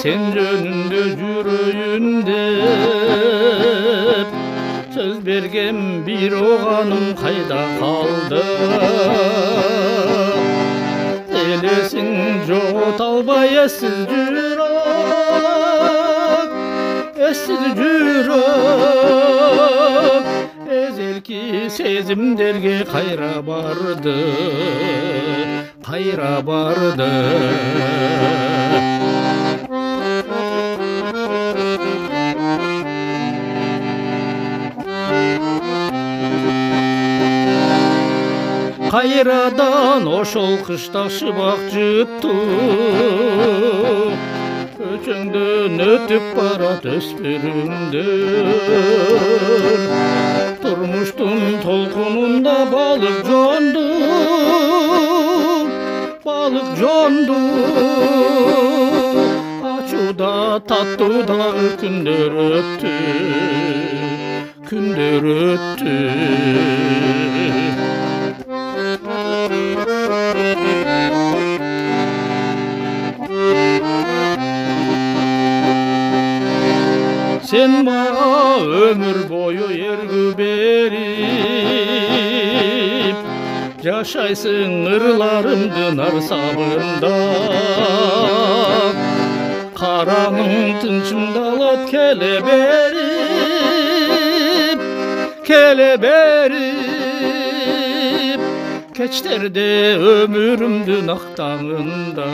sen jönündө жүрөйүn деп сөз берген bir оғаным қайда қалды елесің жоғалта албай ессіз жүрек эзелки сезимдерге кайра барды Кайрадан ошол кышта шыбак жытту Көчөңдөн өтүп барат өспүрүмдөр Турмуштун толкунунда балык жонду Ачууда таттуу дагы күндөр өттү Sen mага ömür boyu ergü berip Жашайсың ырlarımdın арсабында Караның тынчымдалат келе берип Keçlerde ömürümdün aktağında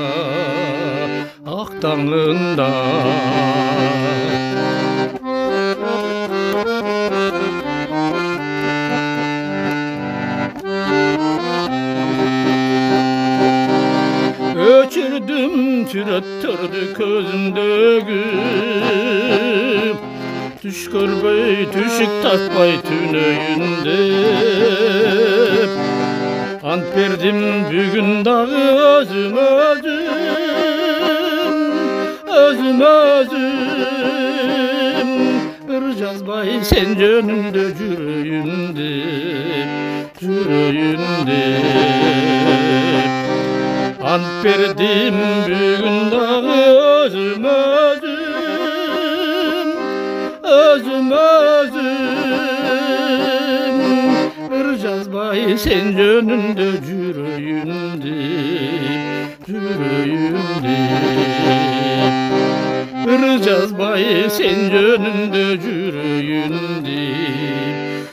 Öçürdüm türöttürdü közümdögü Düş görбөй düşük tatpay tünöyünde Ant berdim bugün dağı özüm Bir жазбай sen жөнүндө жүрөйүн деп Ant berdim bugün dağı özüm Bir жазбай sen жөнүндө жүрөйүn деп Bir жазбай sen жөнүндө жүрөйүn деп